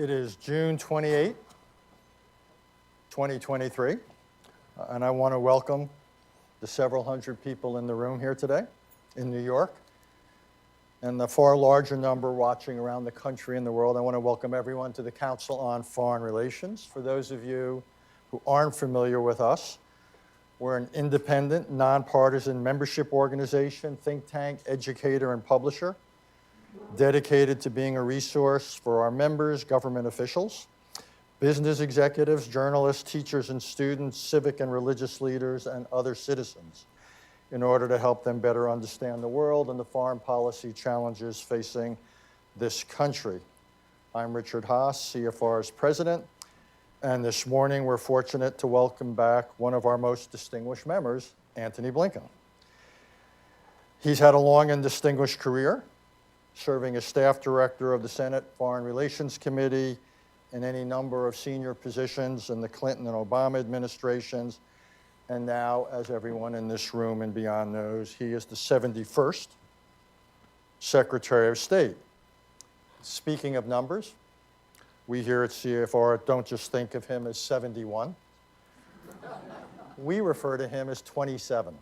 It is June 28, 2023, and I want to welcome the several hundred people in the room here today in New York, and the far larger number watching around the country and the world. I want to welcome everyone to the Council on Foreign Relations. For those of you who aren't familiar with us, we're an independent, nonpartisan membership organization, think tank, educator, and publisher, dedicated to being a resource for our members, government officials, business executives, journalists, teachers and students, civic and religious leaders, and other citizens in order to help them better understand the world and the foreign policy challenges facing this country. I'm Richard Haass, CFR's president, and this morning we're fortunate to welcome back one of our most distinguished members, Antony Blinken. He's had a long and distinguished career, serving as staff director of the Senate Foreign Relations Committee in any number of senior positions in the Clinton and Obama administrations. And now, as everyone in this room and beyond knows, he is the 71st Secretary of State. Speaking of numbers, we here at CFR don't just think of him as 71. We refer to him as 27.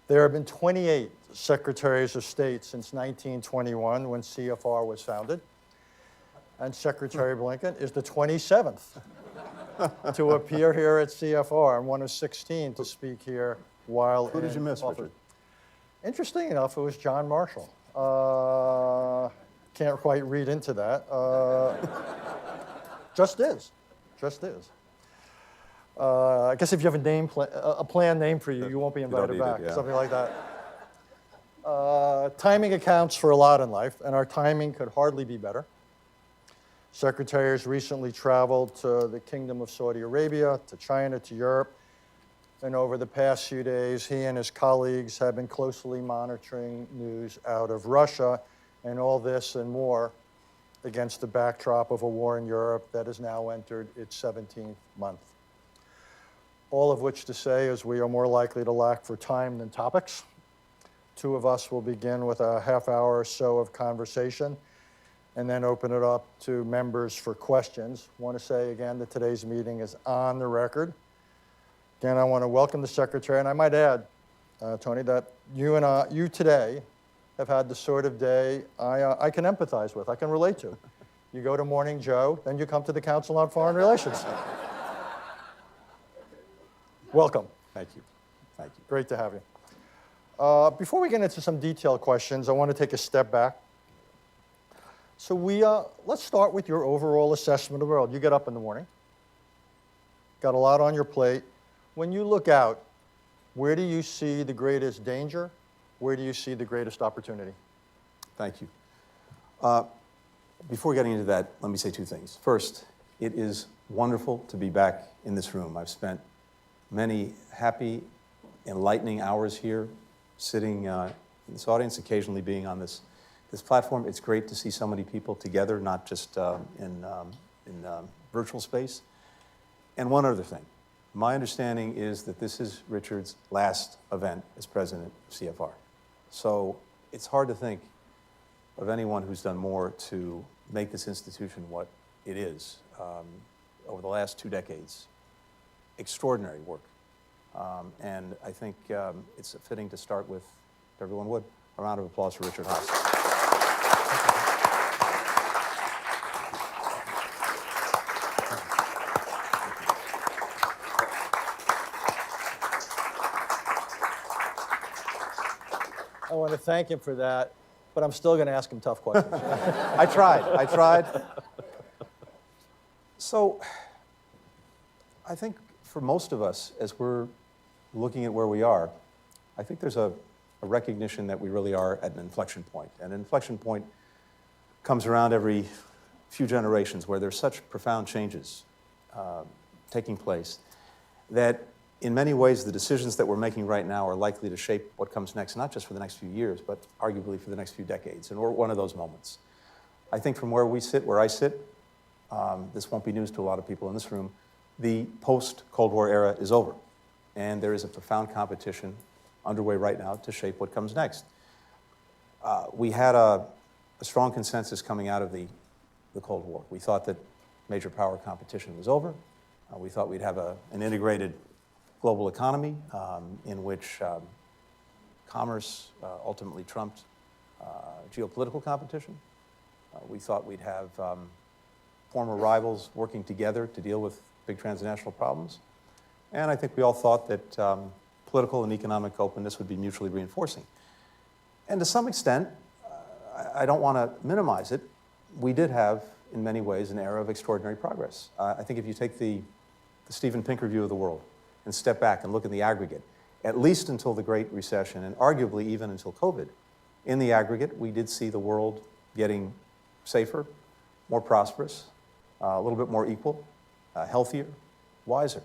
There have been 28 Secretaries of State since 1921 when CFR was founded, and Secretary Blinken is the 27th to appear here at CFR, and one of 16 to speak here while Who did you miss, office. Richard? Interesting enough, it was John Marshall. Can't quite read into that. Just is. I guess if you have a planned name for you, you won't be invited back, something like that. Timing accounts for a lot in life, and our timing could hardly be better. Secretary has recently traveled to the Kingdom of Saudi Arabia, to China, to Europe, and over the past few days, he and his colleagues have been closely monitoring news out of Russia, and all this and more against the backdrop of a war in Europe that has now entered its 17th month. All of which to say is we are more likely to lack for time than topics. Two of us will begin with a half hour or so of conversation and then open it up to members for questions. I want to say again that today's meeting is on the record. Again, I want to welcome the Secretary, and I might add, Tony, that you today have had the sort of day I can empathize with, I can relate to. You go to Morning Joe, then you come to the Council on Foreign Relations. Welcome. Thank you. Thank you. Great to have you. Before we get into some detailed questions, I want to take a step back. So let's start with your overall assessment of the world. You get up in the morning, got a lot on your plate. When you look out, where do you see the greatest danger? Where do you see the greatest opportunity? Thank you. Before getting into that, let me say two things. First, it is wonderful to be back in this room. I've spent many happy, enlightening hours here, sitting in this audience, occasionally being on this platform. It's great to see so many people together, not just in virtual space. And one other thing. My understanding is that this is Richard's last event as president of CFR. So it's hard to think of anyone who's done more to make this institution what it is over the last 2 decades. Extraordinary work. And I think it's fitting to start with, if everyone would, a round of applause for Richard Haass. I want to thank him for that, but I'm still going to ask him tough questions. I tried. So I think for most of us, as we're looking at where we are, I think there's a recognition that we really are at an inflection point. And an inflection point comes around every few generations where there's such profound changes taking place that in many ways the decisions that we're making right now are likely to shape what comes next, not just for the next few years, but arguably for the next few decades. And we're one of those moments. I think from where I sit, this won't be news to a lot of people in this room, the post-Cold War era is over. And there is a profound competition underway right now to shape what comes next. We had a strong consensus coming out of the the Cold War. We thought that major power competition was over. We thought we'd have an integrated global economy in which commerce ultimately trumped geopolitical competition. We thought we'd have former rivals working together to deal with big transnational problems. And I think we all thought that political and economic openness would be mutually reinforcing. And to some extent, I don't want to minimize it, we did have, in many ways, an era of extraordinary progress. I think if you take the Steven Pinker view of the world and step back and look at the aggregate, at least until the Great Recession, and arguably even until COVID, in the aggregate, we did see the world getting safer, more prosperous, a little bit more equal, healthier, wiser.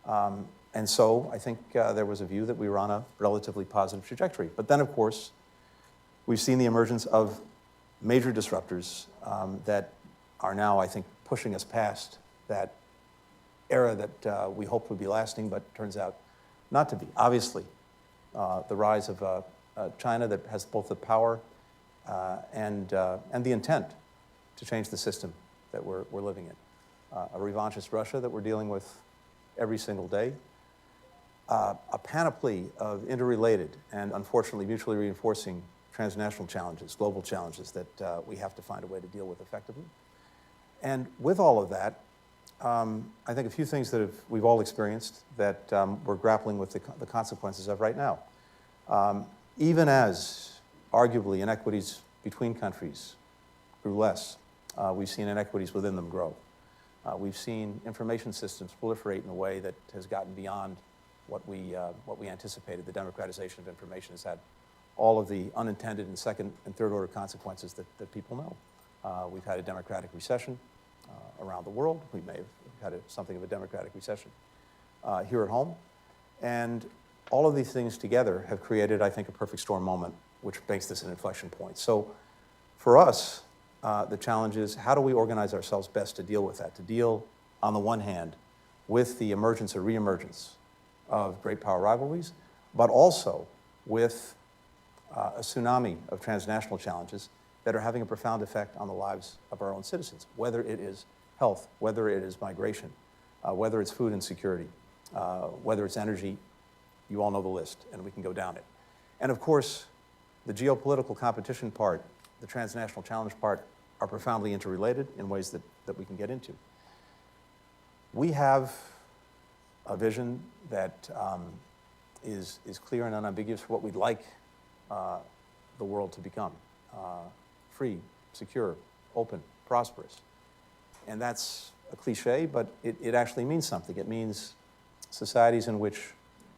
And so I think there was a view that we were on a relatively positive trajectory. But then, of course, we've seen the emergence of major disruptors that are now, I think, pushing us past that era that we hoped would be lasting, but turns out not to be. Obviously, the rise of China that has both the power and the intent to change the system that we're living in. A revanchist Russia that we're dealing with every single day. A panoply of interrelated and unfortunately mutually reinforcing transnational challenges, global challenges that we have to find a way to deal with effectively. And with all of that, I think a few things that we've all experienced that we're grappling with the consequences of right now. Even as arguably inequities between countries grew less, we've seen inequities within them grow. We've seen information systems proliferate in a way that has gotten beyond what we anticipated. The democratization of information has had all of the unintended and second and third order consequences that people know. We've had a democratic recession around the world. We may have had something of a democratic recession here at home. And all of these things together have created, I think, a perfect storm moment, which makes this an inflection point. So for us, the challenge is how do we organize ourselves best to deal with that, to deal, on the one hand, with the emergence or reemergence of great power rivalries, but also with a tsunami of transnational challenges that are having a profound effect on the lives of our own citizens, whether it is health, whether it is migration, whether it's food insecurity, whether it's energy. You all know the list, and we can go down it. And of course, the geopolitical competition part, the transnational challenge part, are profoundly interrelated in ways that we can get into. We have a vision that is clear and unambiguous for what we'd like the world to become. Free, secure, open, prosperous. And that's a cliche, but it actually means something. It means societies in which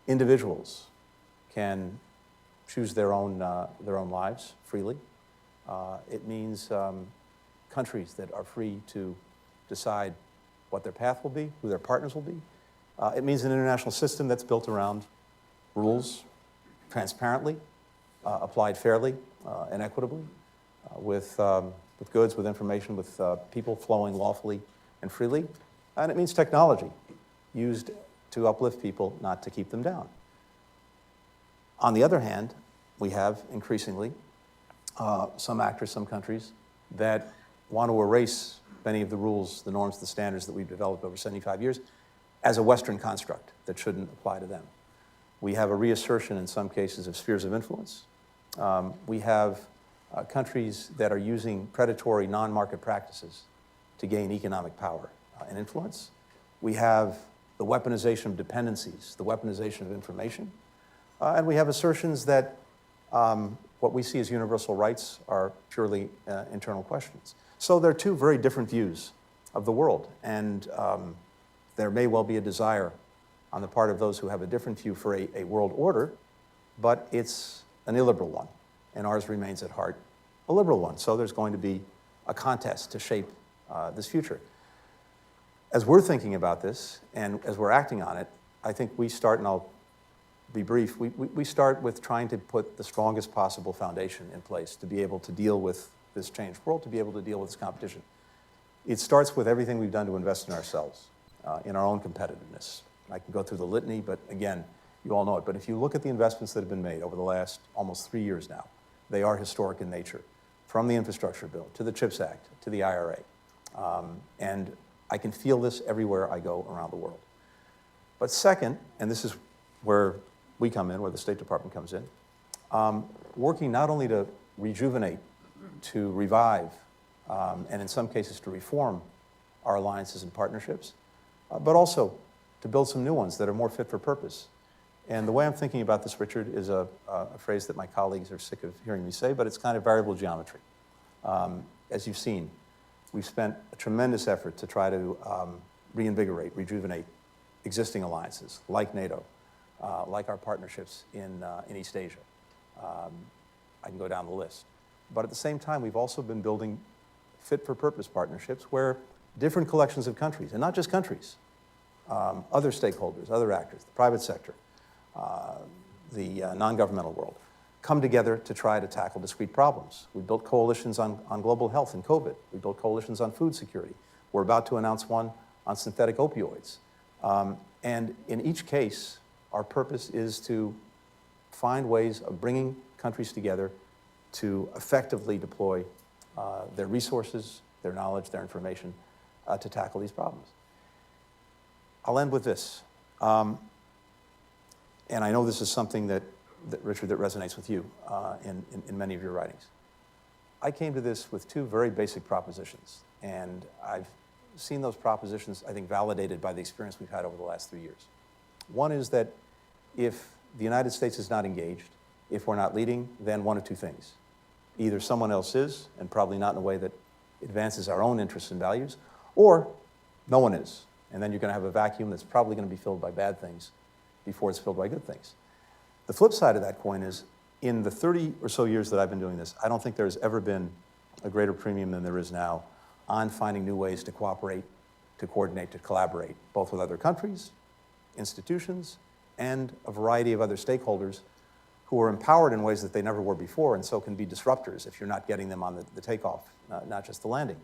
individuals can choose their own lives freely. It means countries that are free to decide what their path will be, who their partners will be. It means an international system that's built around rules, transparently, applied fairly and equitably, with goods, with information, with people flowing lawfully and freely. And it means technology used to uplift people, not to keep them down. On the other hand, we have increasingly some actors, some countries that want to erase many of the rules, the norms, the standards that we've developed over 75 years as a Western construct that shouldn't apply to them. We have a reassertion in some cases of spheres of influence. We have countries that are using predatory non-market practices to gain economic power and influence. We have the weaponization of dependencies, the weaponization of information. And we have assertions that what we see as universal rights are purely internal questions. So there are two very different views of the world. And there may well be a desire on the part of those who have a different view for a world order, but it's an illiberal one. And ours remains at heart a liberal one. So there's going to be a contest to shape this future. As we're thinking about this and as we're acting on it, I think we start, and I'll be brief, we start with trying to put the strongest possible foundation in place to be able to deal with this changed world, to be able to deal with this competition. It starts with everything we've done to invest in ourselves, in our own competitiveness. I can go through the litany, but again, you all know it. But if you look at the investments that have been made over the last almost 3 years now, they are historic in nature, from the infrastructure bill to the CHIPS Act to the IRA. And I can feel this everywhere I go around the world. But second, and this is where we come in, where the State Department comes in, working not only to rejuvenate, to revive, and in some cases to reform our alliances and partnerships, but also to build some new ones that are more fit for purpose. And the way I'm thinking about this, Richard, is a phrase that my colleagues are sick of hearing me say, but it's kind of variable geometry. As you've seen, we've spent a tremendous effort to try to reinvigorate, rejuvenate existing alliances like NATO, like our partnerships in East Asia. I can go down the list. But at the same time, we've also been building fit-for-purpose partnerships where different collections of countries, and not just countries, other stakeholders, other actors, the private sector, the non-governmental world, come together to try to tackle discrete problems. We built coalitions on global health and COVID. We built coalitions on food security. We're about to announce one on synthetic opioids. And in each case, our purpose is to find ways of bringing countries together to effectively deploy their resources, their knowledge, their information to tackle these problems. I'll end with this. And I know this is something that Richard, that resonates with you in many of your writings. I came to this with two very basic propositions, and I've seen those propositions, I think, validated by the experience we've had over the last 3 years. One is that if the United States is not engaged, if we're not leading, then one of two things. Either someone else is, and probably not in a way that advances our own interests and values, or no one is. And then you're going to have a vacuum that's probably going to be filled by bad things before it's filled by good things. The flip side of that coin is, in the 30 or so years that I've been doing this, I don't think there's ever been a greater premium than there is now on finding new ways to cooperate, to coordinate, to collaborate, both with other countries, institutions, and a variety of other stakeholders who are empowered in ways that they never were before, and so can be disruptors if you're not getting them on the takeoff, not just the landing.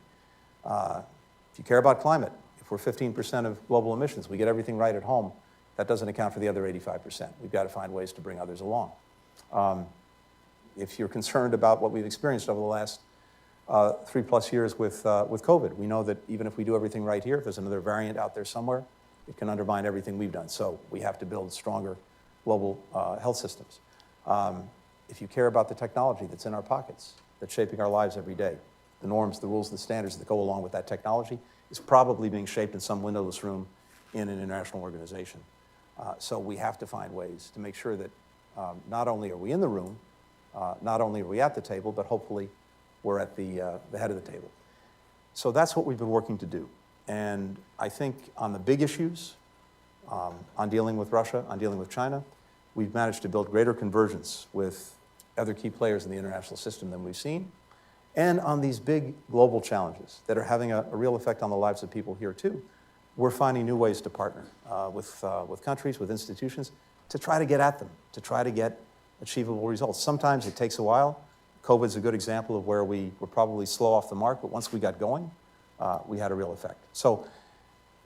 If you care about climate, if we're 15% of global emissions, we get everything right at home, that doesn't account for the other 85%. We've got to find ways to bring others along. If you're concerned about what we've experienced over the last 3+ years with COVID, we know that even if we do everything right here, if there's another variant out there somewhere, it can undermine everything we've done. So we have to build stronger global health systems. If you care about the technology that's in our pockets, that's shaping our lives every day, the norms, the rules, the standards that go along with that technology is probably being shaped in some windowless room in an international organization. So we have to find ways to make sure that not only are we in the room, not only are we at the table, but hopefully we're at the head of the table. So that's what we've been working to do. And I think on the big issues, on dealing with Russia, on dealing with China, we've managed to build greater convergence with other key players in the international system than we've seen. And on these big global challenges that are having a real effect on the lives of people here too, we're finding new ways to partner with countries, with institutions, to try to get at them, to try to get achievable results. Sometimes it takes a while. COVID's a good example of where we were probably slow off the mark, but once we got going, we had a real effect. So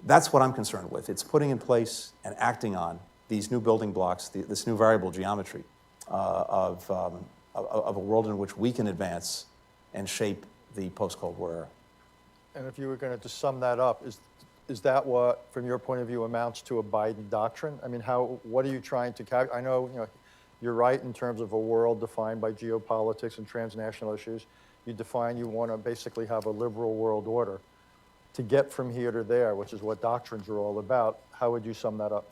that's what I'm concerned with. It's putting in place and acting on these new building blocks, this new variable geometry of a world in which we can advance and shape the post-Cold War era. And if you were going to just sum that up, is that what, from your point of view, amounts to a Biden doctrine? I mean, what are you trying to calculate? I know, you're right in terms of a world defined by geopolitics and transnational issues. You want to basically have a liberal world order. To get from here to there, which is what doctrines are all about, how would you sum that up?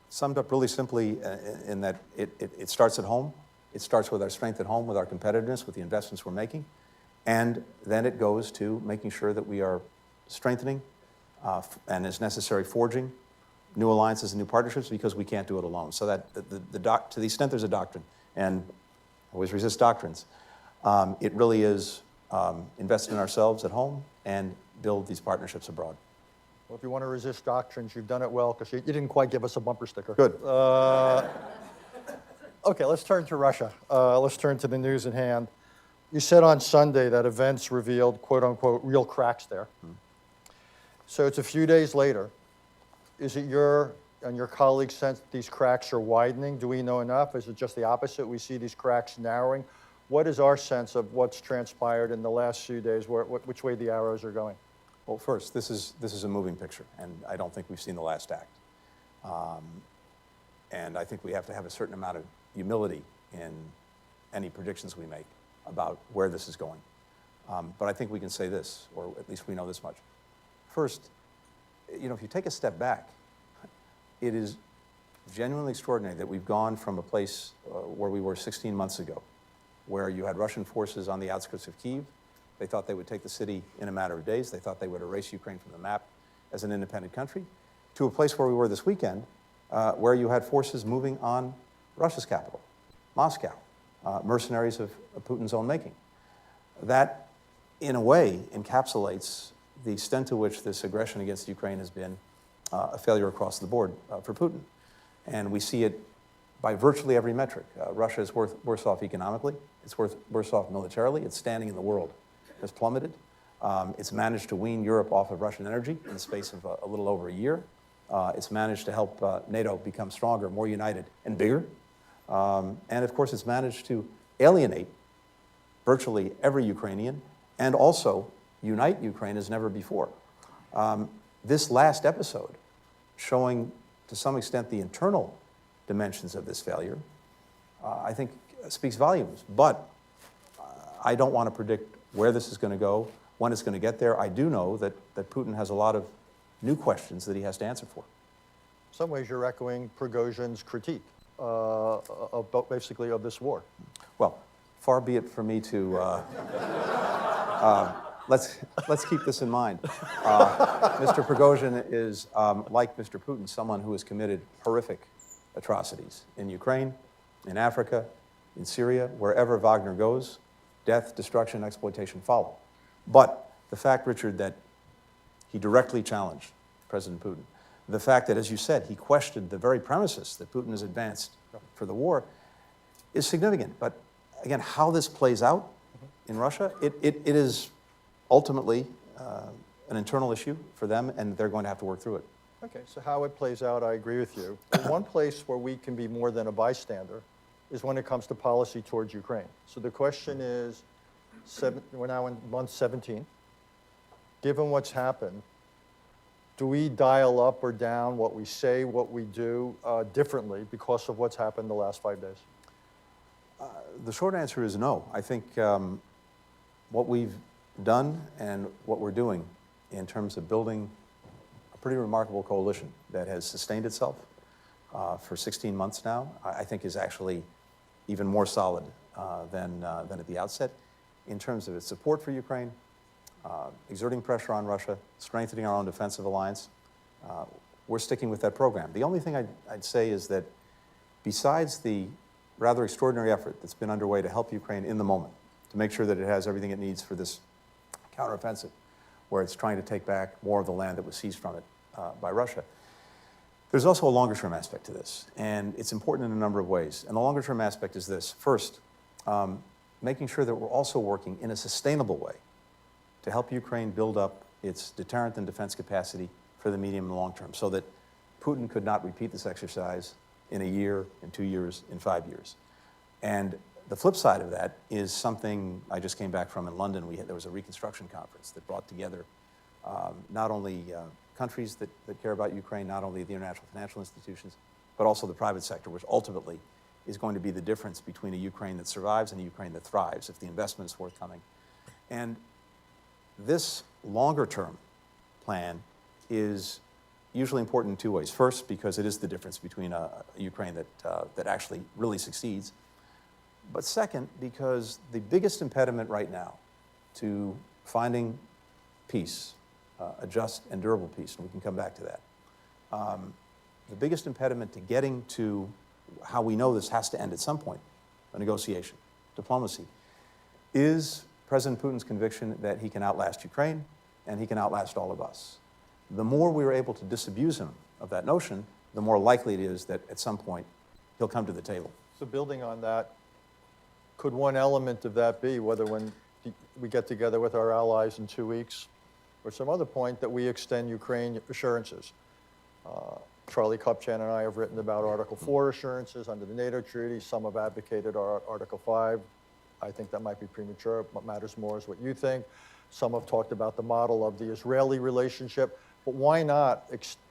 Summed up really simply in that it starts at home. It starts with our strength at home, with our competitiveness, with the investments we're making. And then it goes to making sure that we are strengthening and, as necessary, forging new alliances and new partnerships, because we can't do it alone. So that to the extent there's a doctrine, and always resist doctrines, it really is invest in ourselves at home and build these partnerships abroad. Well, if you want to resist doctrines, you've done it well, because you didn't quite give us a bumper sticker. Good. Okay, let's turn to Russia. Let's turn to the news at hand. You said on Sunday that events revealed, quote unquote, real cracks there. So it's a few days later. Is it your and your colleagues' sense that these cracks are widening? Do we know enough? Is it just the opposite? We see these cracks narrowing. What is our sense of what's transpired in the last few days, which way the arrows are going? Well, first, this is a moving picture, and I don't think we've seen the last act. And I think we have to have a certain amount of humility in any predictions we make about where this is going. But I think we can say this, or at least we know this much. First, if you take a step back, it is genuinely extraordinary that we've gone from a place where we were 16 months ago, where you had Russian forces on the outskirts of Kyiv. They thought they would take the city in a matter of days. They thought they would erase Ukraine from the map as an independent country, to a place where we were this weekend, where you had forces moving on Russia's capital, Moscow, mercenaries of Putin's own making. That, in a way, encapsulates the extent to which this aggression against Ukraine has been a failure across the board for Putin. And we see it by virtually every metric. Russia is worse off economically. It's worse off militarily. Its standing in the world has plummeted. It's managed to wean Europe off of Russian energy in the space of a little over a year. It's managed to help NATO become stronger, more united, and bigger. And of course, it's managed to alienate virtually every Ukrainian and also unite Ukraine as never before. This last episode, showing to some extent the internal dimensions of this failure, I think speaks volumes. But I don't want to predict where this is going to go, when it's going to get there. I do know that Putin has a lot of new questions that he has to answer for. In some ways, you're echoing Prigozhin's critique basically of this war. Well, far be it for me to, let's keep this in mind. Mr. Prigozhin is, like Mr. Putin, someone who has committed horrific atrocities in Ukraine, in Africa, in Syria. Wherever Wagner goes, death, destruction, exploitation follow. But the fact, Richard, that he directly challenged President Putin, the fact that, as you said, he questioned the very premises that Putin has advanced for the war, is significant. But again, how this plays out in Russia, it is ultimately an internal issue for them, and they're going to have to work through it. Okay, so how it plays out, I agree with you. One place where we can be more than a bystander is when it comes to policy towards Ukraine. So the question is, we're now in month 17. Given what's happened, do we dial up or down what we say, what we do differently because of what's happened the last 5 days? The short answer is no. I think what we've done and what we're doing in terms of building a pretty remarkable coalition that has sustained itself for 16 months now, I think is actually even more solid than at the outset in terms of its support for Ukraine, exerting pressure on Russia, strengthening our own defensive alliance. We're sticking with that program. The only thing I'd say is that besides the rather extraordinary effort that's been underway to help Ukraine in the moment, to make sure that it has everything it needs for this counteroffensive, where it's trying to take back more of the land that was seized from it by Russia, there's also a longer-term aspect to this, and it's important in a number of ways. And the longer-term aspect is this. First, making sure that we're also working in a sustainable way to help Ukraine build up its deterrent and defense capacity for the medium and long term, so that Putin could not repeat this exercise in a year, in 2 years, in 5 years. And the flip side of that is something I just came back from in London. There was a reconstruction conference that brought together not only countries that care about Ukraine, not only the international financial institutions, but also the private sector, which ultimately is going to be the difference between a Ukraine that survives and a Ukraine that thrives if the investment is forthcoming. And this longer-term plan is usually important in two ways. First, because it is the difference between a Ukraine that actually really succeeds. But second, because the biggest impediment right now to finding peace, a just and durable peace, and we can come back to that, the biggest impediment to getting to how we know this has to end at some point, a negotiation, diplomacy, is President Putin's conviction that he can outlast Ukraine and he can outlast all of us. The more we are able to disabuse him of that notion, the more likely it is that at some point he'll come to the table. So building on that, could one element of that be whether when we get together with our allies in 2 weeks or some other point that we extend Ukraine assurances? Charlie Kupchan and I have written about Article 4 assurances under the NATO treaty. Some have advocated Article 5. I think that might be premature. What matters more is what you think. Some have talked about the model of the Israeli relationship, but why not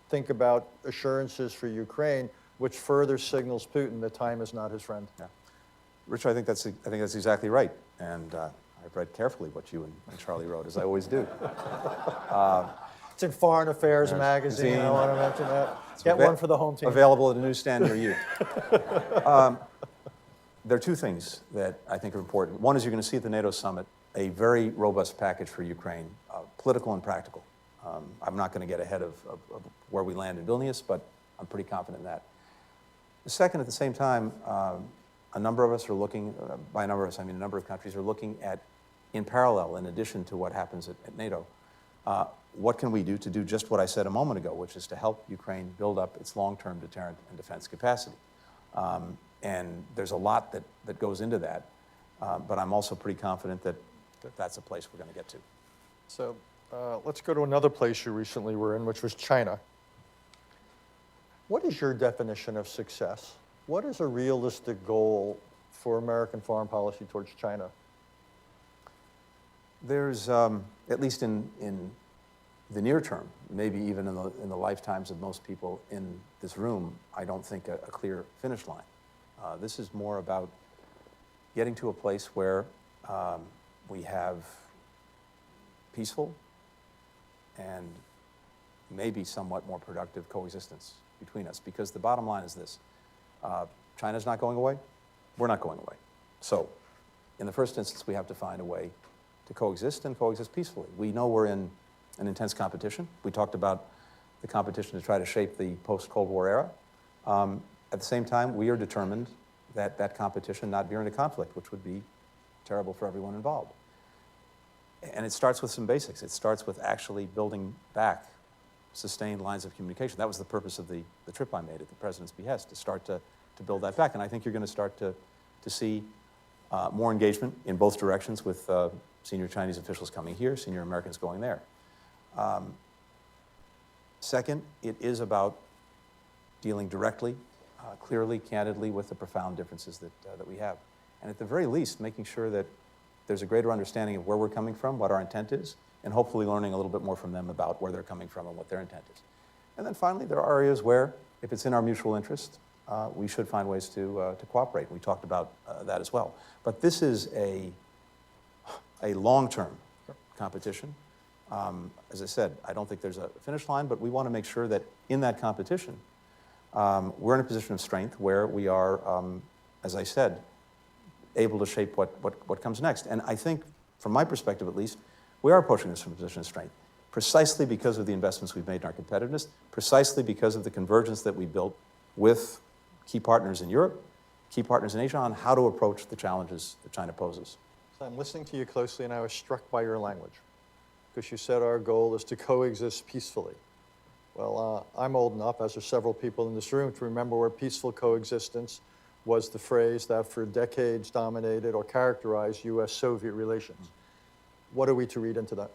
think about assurances for Ukraine, which further signals Putin that time is not his friend? Yeah. Richard, I think that's exactly right. And I've read carefully what you and Charlie wrote, as I always do. It's in Foreign Affairs magazine. I want to mention that. Get one for the home team. Available at a newsstand near you. There are two things that I think are important. One is you're going to see at the NATO summit a very robust package for Ukraine, political and practical. I'm not going to get ahead of where we land in Vilnius, but I'm pretty confident in that. The second, at the same time, a number of us are looking, by a number of us, I mean a number of countries are looking at, in parallel, in addition to what happens at NATO, what can we do to do just what I said a moment ago, which is to help Ukraine build up its long-term deterrent and defense capacity. And there's a lot that goes into that, but I'm also pretty confident that that's a place we're going to get to. So let's go to another place you recently were in, which was China. What is your definition of success? What is a realistic goal for American foreign policy towards China? There's, at least in the near term, maybe even in the lifetimes of most people in this room, I don't think a clear finish line. This is more about getting to a place where we have peaceful and maybe somewhat more productive coexistence between us. Because the bottom line is this, China's not going away, we're not going away. So in the first instance, we have to find a way to coexist and coexist peacefully. We know we're in an intense competition. We talked about the competition to try to shape the post-Cold War era. At the same time, we are determined that that competition not veer into conflict, which would be terrible for everyone involved. And it starts with some basics. It starts with actually building back sustained lines of communication. That was the purpose of the trip I made at the President's behest, to start to build that back. And I think you're going to start to see more engagement in both directions with senior Chinese officials coming here, senior Americans going there. Second, it is about dealing directly, clearly, candidly with the profound differences that we have. And at the very least, making sure that there's a greater understanding of where we're coming from, what our intent is, and hopefully learning a little bit more from them about where they're coming from and what their intent is. And then finally, there are areas where, if it's in our mutual interest, we should find ways to cooperate. We talked about that as well. But this is a long-term competition. As I said, I don't think there's a finish line, but we want to make sure that in that competition, we're in a position of strength where we are, as I said, able to shape what comes next. And I think, from my perspective at least, we are approaching this from a position of strength, precisely because of the investments we've made in our competitiveness, precisely because of the convergence that we built with key partners in Europe, key partners in Asia, on how to approach the challenges that China poses. So I'm listening to you closely, and I was struck by your language, because you said our goal is to coexist peacefully. Well, I'm old enough, as are several people in this room, to remember where peaceful coexistence was the phrase that for decades dominated or characterized U.S.-Soviet relations. What are we to read into that?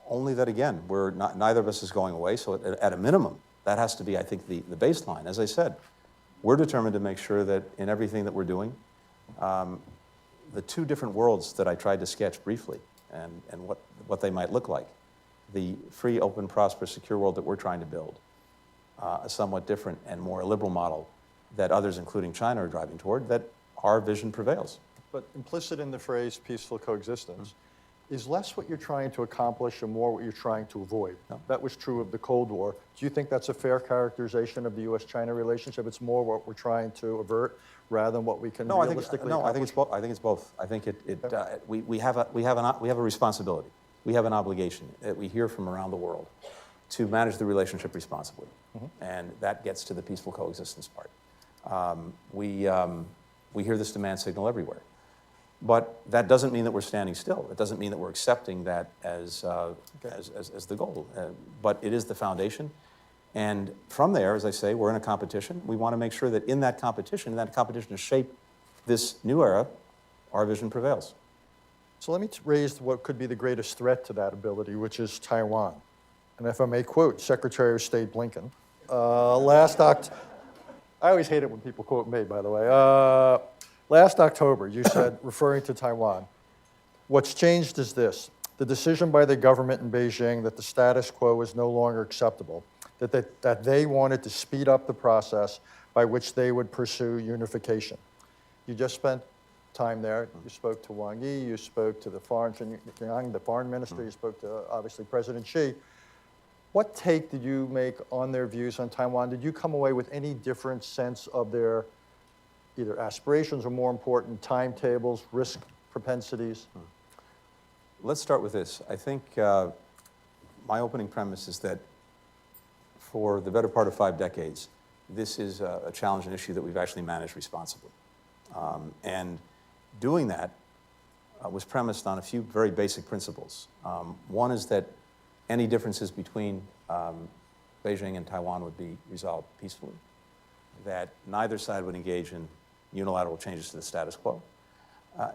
Only that, again, neither of us is going away, so at a minimum, that has to be, I think, the baseline. As I said, we're determined to make sure that in everything that we're doing, the two different worlds that I tried to sketch briefly and what they might look like, the free, open, prosperous, secure world that we're trying to build, a somewhat different and more liberal model that others, including China, are driving toward, that our vision prevails. But implicit in the phrase peaceful coexistence is less what you're trying to accomplish and more what you're trying to avoid. No. That was true of the Cold War. Do you think that's a fair characterization of the U.S.-China relationship? It's more what we're trying to avert rather than what we can realistically accomplish? I think it's both. I think we have a responsibility. We have an obligation that we hear from around the world to manage the relationship responsibly, and that gets to the peaceful coexistence part. We hear this demand signal everywhere. But that doesn't mean that we're standing still. It doesn't mean that we're accepting that as the goal. But it is the foundation. And from there, as I say, we're in a competition. We want to make sure that in that competition to shape this new era, our vision prevails. So let me raise what could be the greatest threat to that ability, which is Taiwan. And if I may quote Secretary of State Blinken, I always hate it when people quote me, by the way. Last October, you said, referring to Taiwan, what's changed is this. the decision by the government in Beijing that the status quo was no longer acceptable, that they wanted to speed up the process by which they would pursue unification. You just spent time there. You spoke to Wang Yi, you spoke to the foreign minister, you spoke to, obviously, President Xi. What take did you make on their views on Taiwan? Did you come away with any different sense of their either aspirations or, more important, timetables, risk propensities? Let's start with this. I think my opening premise is that for the better part of 5 decades, this is a challenge and issue that we've actually managed responsibly. And doing that was premised on a few very basic principles. One is that any differences between Beijing and Taiwan would be resolved peacefully, that neither side would engage in unilateral changes to the status quo.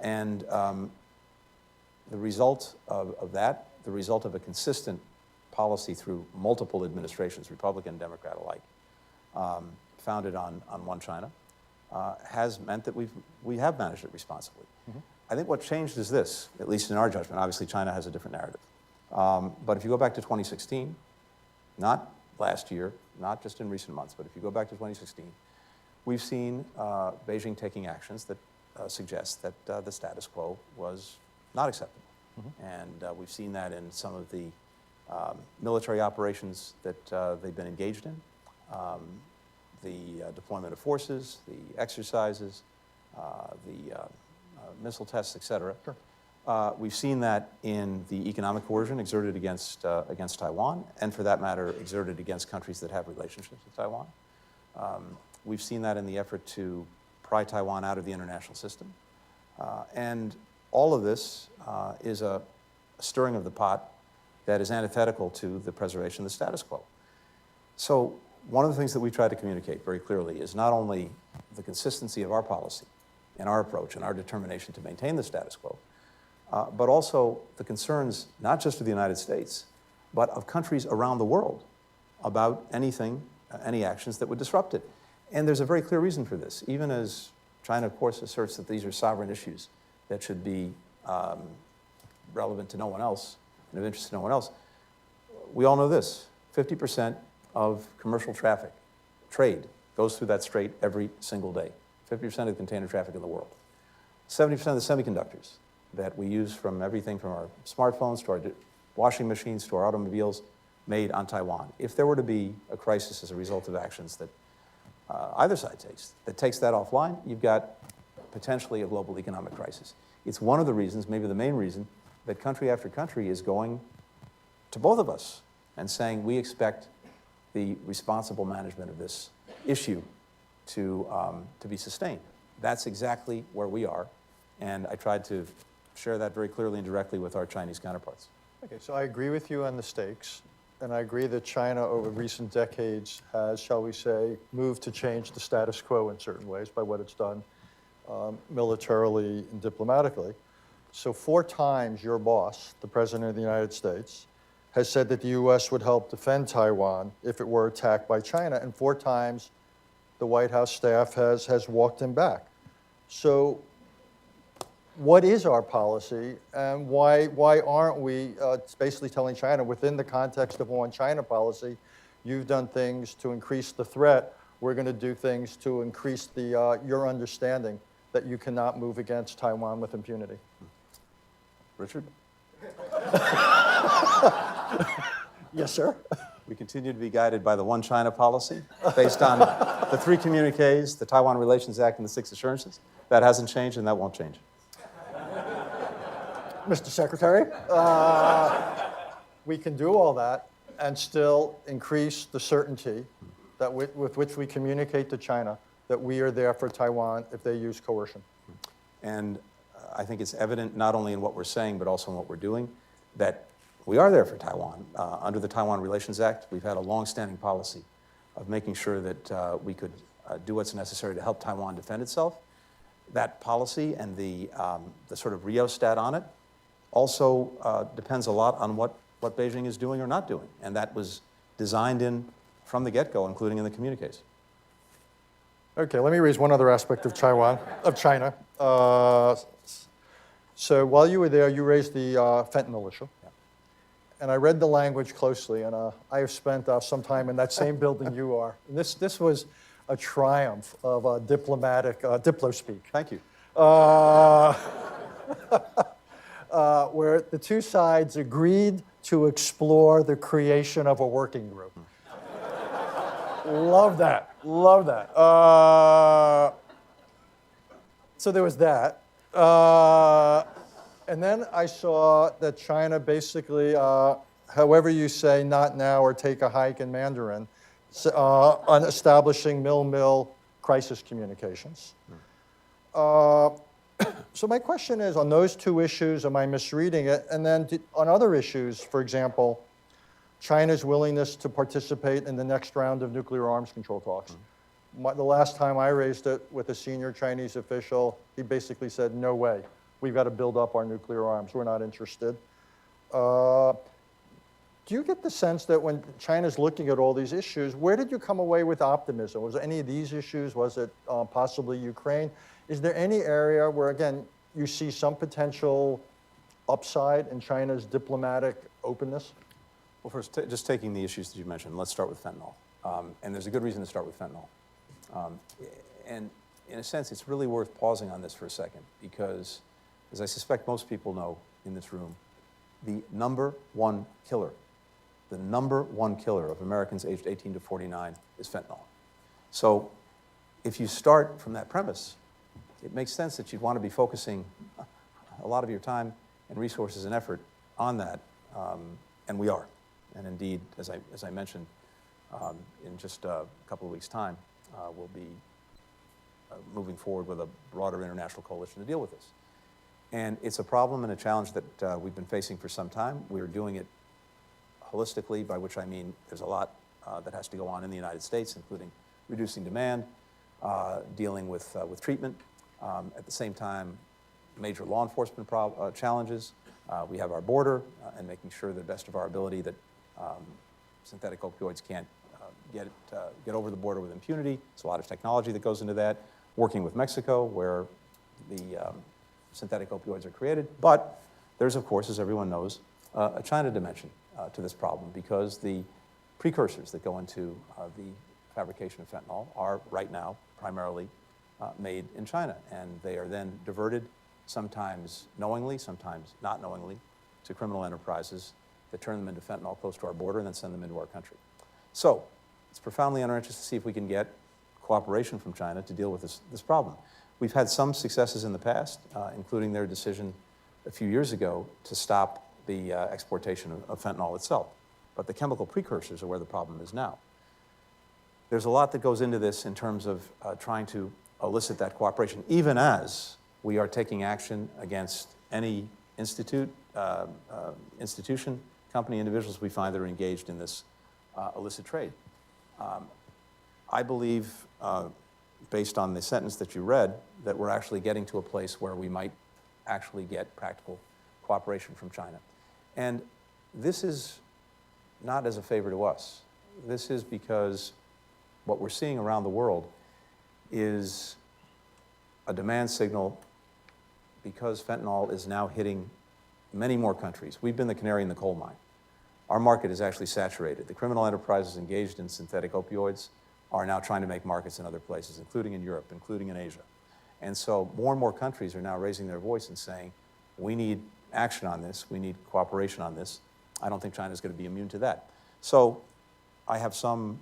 And the result of that, the result of a consistent policy through multiple administrations, Republican, Democrat alike, founded on one China, has meant that we have managed it responsibly. Mm-hmm. I think what changed is this, at least in our judgment. Obviously, China has a different narrative. But if you go back to 2016, not last year, not just in recent months, but if you go back to 2016, we've seen Beijing taking actions that suggest that the status quo was not acceptable. Mm-hmm. And we've seen that in some of the military operations that they've been engaged in, the deployment of forces, the exercises, the missile tests, et cetera. Sure. We've seen that in the economic coercion exerted against Taiwan, and for that matter, exerted against countries that have relationships with Taiwan. We've seen that in the effort to pry Taiwan out of the international system. And all of this is a stirring of the pot that is antithetical to the preservation of the status quo. So one of the things that we try to communicate very clearly is not only the consistency of our policy and our approach and our determination to maintain the status quo, but also the concerns not just of the United States, but of countries around the world about anything, any actions that would disrupt it. And there's a very clear reason for this. Even as China, of course, asserts that these are sovereign issues that should be relevant to no one else and of interest to no one else, we all know this. 50% of commercial traffic, trade, goes through that strait every single day. 50% of the container traffic in the world. 70% of the semiconductors that we use, from everything from our smartphones to our washing machines to our automobiles, made on Taiwan. If there were to be a crisis as a result of actions that either side takes that offline, you've got potentially a global economic crisis. It's one of the reasons, maybe the main reason, that country after country is going to both of us and saying we expect the responsible management of this issue to be sustained. That's exactly where we are, and I tried to share that very clearly and directly with our Chinese counterparts. Okay, so I agree with you on the stakes, and I agree that China over recent decades has, shall we say, moved to change the status quo in certain ways by what it's done militarily and diplomatically. So 4 times your boss, the President of the United States, has said that the U.S. would help defend Taiwan if it were attacked by China, and 4 times the White House staff has walked him back. So what is our policy, and why aren't we basically telling China, within the context of one China policy, you've done things to increase the threat, we're going to do things to increase the your understanding that you cannot move against Taiwan with impunity? Richard? Yes, sir. We continue to be guided by the One China policy based on the 3 communiques, the Taiwan Relations Act, and the 6 assurances. That hasn't changed, and that won't change. Mr. Secretary, we can do all that and still increase the certainty that with which we communicate to China that we are there for Taiwan if they use coercion. And I think it's evident not only in what we're saying, but also in what we're doing, that we are there for Taiwan. Under the Taiwan Relations Act, we've had a long-standing policy of making sure that we could do what's necessary to help Taiwan defend itself. That policy and the sort of rheostat on it also depends a lot on what Beijing is doing or not doing. And that was designed in from the get-go, including in the communiques. Okay, let me raise one other aspect of China. So while you were there, you raised the fentanyl issue. Yeah. And I read the language closely, and I have spent some time in that same building you are. And this was a triumph of diplomatic, diplo-speak. Thank you. Where the two sides agreed to explore the creation of a working group. Love that, love that. So there was that. And then I saw that China basically, however you say not now or take a hike in Mandarin, on establishing mill crisis communications. So my question is, on those two issues, am I misreading it? And then on other issues, for example, China's willingness to participate in the next round of nuclear arms control talks. The last time I raised it with a senior Chinese official, he basically said, no way. We've got to build up our nuclear arms. We're not interested. Do you get the sense that when China's looking at all these issues, where did you come away with optimism? Was it any of these issues? Was it possibly Ukraine? Is there any area where, again, you see some potential upside in China's diplomatic openness? Well, first, just taking the issues that you mentioned, let's start with fentanyl. And there's a good reason to start with fentanyl. And in a sense, it's really worth pausing on this for a second because, as I suspect most people know in this room, the number one killer of Americans aged 18 to 49 is fentanyl. So if you start from that premise, it makes sense that you'd want to be focusing a lot of your time and resources and effort on that, and we are. And indeed, as I mentioned, in just a couple of weeks' time, we'll be moving forward with a broader international coalition to deal with this. And it's a problem and a challenge that we've been facing for some time. We're doing it holistically, by which I mean there's a lot that has to go on in the United States, including reducing demand, dealing with treatment. At the same time, major law enforcement challenges. We have our border and making sure to the best of our ability that synthetic opioids can't get over the border with impunity. There's a lot of technology that goes into that. Working with Mexico, where the synthetic opioids are created. But there's, of course, as everyone knows, a China dimension to this problem because the precursors that go into the fabrication of fentanyl are right now primarily made in China. And they are then diverted, sometimes knowingly, sometimes not knowingly, to criminal enterprises that turn them into fentanyl close to our border and then send them into our country. So it's profoundly in our interest to see if we can get cooperation from China to deal with this problem. We've had some successes in the past, including their decision a few years ago to stop the exportation of fentanyl itself. But the chemical precursors are where the problem is now. There's a lot that goes into this in terms of trying to elicit that cooperation, even as we are taking action against any institution, company, individuals we find that are engaged in this illicit trade. I believe, based on the sentence that you read, that we're actually getting to a place where we might actually get practical cooperation from China. And this is not as a favor to us. This is because what we're seeing around the world is a demand signal because fentanyl is now hitting many more countries. We've been the canary in the coal mine. Our market is actually saturated. The criminal enterprises engaged in synthetic opioids are now trying to make markets in other places, including in Europe, including in Asia. And so more and more countries are now raising their voice and saying, we need action on this, we need cooperation on this. I don't think China's going to be immune to that. So I have some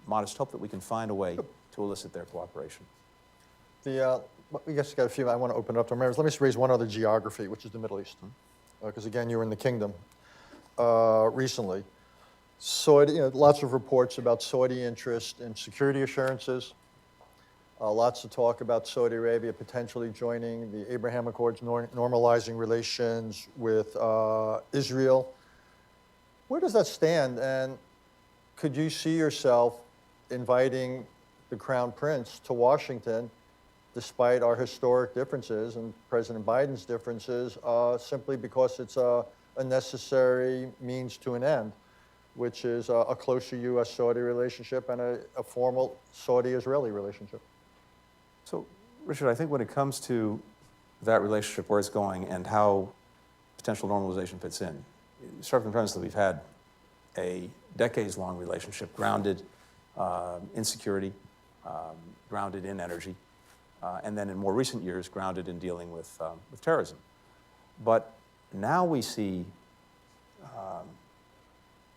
modest hope that we can find a way to elicit their cooperation. We guess got a few. I want to open it up to members. Let me just raise one other geography, which is the Middle East, because again, you were in the kingdom recently. Saudi, lots of reports about Saudi interest in security assurances. Lots of talk about Saudi Arabia potentially joining the Abraham Accords, normalizing relations with Israel. Where does that stand? And could you see yourself inviting the Crown Prince to Washington, despite our historic differences and President Biden's differences, simply because it's a necessary means to an end, which is a closer U.S.-Saudi relationship and a formal Saudi-Israeli relationship? So, Richard, I think when it comes to that relationship, where it's going, and how potential normalization fits in. Start from the premise that we've had a decades-long relationship grounded in security, grounded in energy, and then in more recent years, grounded in dealing with terrorism. But now we see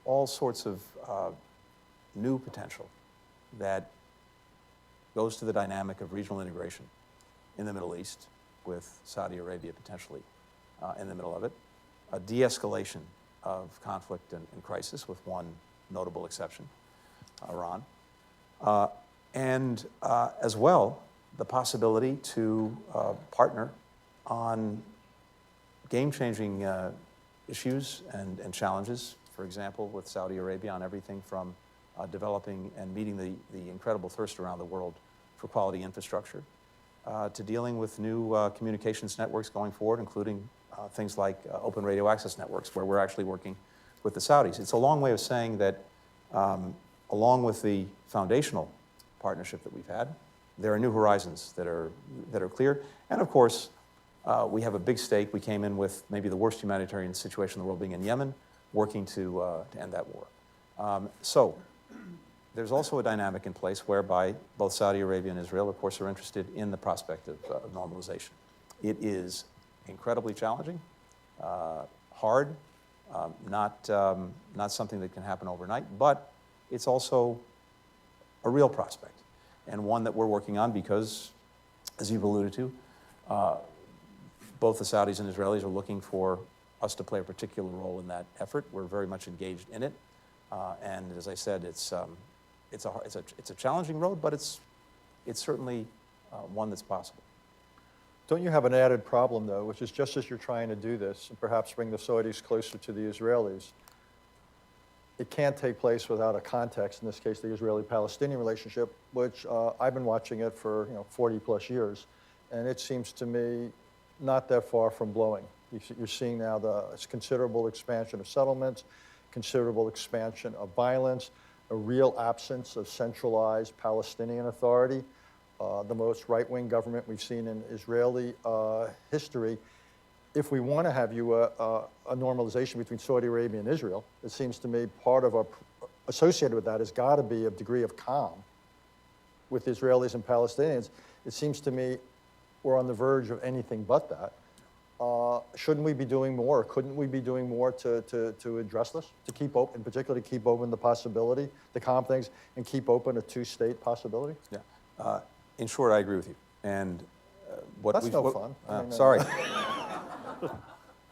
all sorts of new potential that goes to the dynamic of regional integration in the Middle East, with Saudi Arabia potentially in the middle of it, a de-escalation of conflict and crisis, with one notable exception, Iran, and as well, the possibility to partner on game-changing issues and challenges, for example, with Saudi Arabia on everything from developing and meeting the incredible thirst around the world for quality infrastructure, to dealing with new communications networks going forward, including things like open radio access networks, where we're actually working with the Saudis. It's a long way of saying that along with the foundational partnership that we've had, there are new horizons that are clear. And of course, we have a big stake. We came in with maybe the worst humanitarian situation in the world, being in Yemen, working to end that war. So there's also a dynamic in place whereby both Saudi Arabia and Israel, of course, are interested in the prospect of normalization. It is incredibly challenging, hard, not something that can happen overnight, but it's also a real prospect, and one that we're working on because, as you've alluded to, both the Saudis and Israelis are looking for us to play a particular role in that effort. We're very much engaged in it, and as I said, it's a challenging road, but it's certainly one that's possible. Don't you have an added problem, though, which is just as you're trying to do this, and perhaps bring the Saudis closer to the Israelis, it can't take place without a context, in this case, the Israeli-Palestinian relationship, which I've been watching it for 40 plus years, and it seems to me not that far from blowing. You're seeing now the considerable expansion of settlements, considerable expansion of violence, a real absence of centralized Palestinian authority, the most right-wing government we've seen in Israeli history. If we want to have a normalization between Saudi Arabia and Israel, it seems to me part of associated with that has got to be a degree of calm with Israelis and Palestinians. It seems to me we're on the verge of anything but that. Shouldn't we be doing more? Couldn't we be doing more to address this, to keep open, in particular, to keep open the possibility, the calm things, and keep open a two-state possibility? Yeah. In short, I agree with you. And that's no fun. Sorry.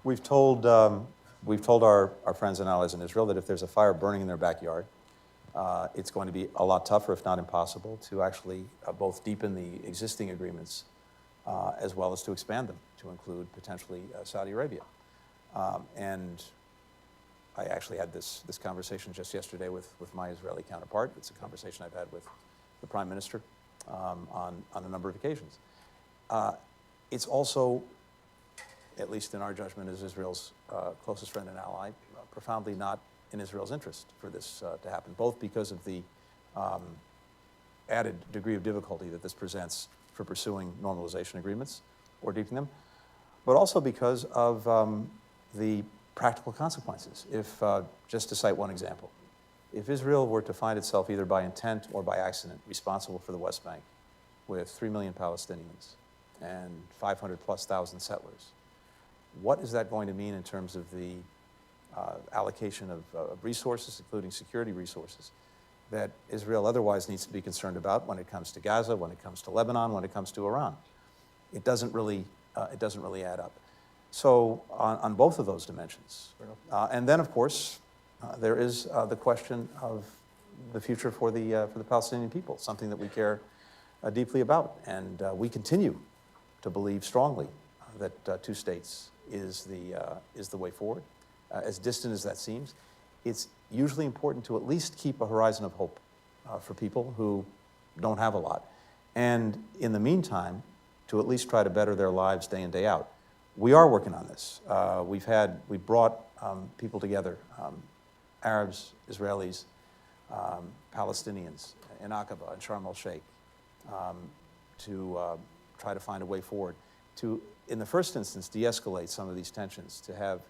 We've told our friends and allies in Israel that if there's a fire burning in their backyard, it's going to be a lot tougher, if not impossible, to actually both deepen the existing agreements as well as to expand them to include potentially Saudi Arabia. And I actually had this conversation just yesterday with my Israeli counterpart. It's a conversation I've had with the Prime Minister on a number of occasions. It's also, at least in our judgment as Israel's closest friend and ally, profoundly not in Israel's interest for this to happen, both because of the added degree of difficulty that this presents for pursuing normalization agreements or deepening them, but also because of the practical consequences. If, just to cite one example, if Israel were to find itself either by intent or by accident responsible for the West Bank with 3 million Palestinians and 500,000+ settlers, what is that going to mean in terms of the allocation of resources, including security resources, that Israel otherwise needs to be concerned about when it comes to Gaza, when it comes to Lebanon, when it comes to Iran? It doesn't really add up. So on both of those dimensions. And then, of course, there is the question of the future for the Palestinian people, something that we care deeply about. And we continue to believe strongly that two states is the way forward. As distant as that seems, it's usually important to at least keep a horizon of hope for people who don't have a lot. And in the meantime, to at least try to better their lives day in, day out. We are working on this. We've brought people together, Arabs, Israelis, Palestinians in Aqaba and Sharm el-Sheikh, to try to find a way forward to, in the first instance, de-escalate some of these tensions, to have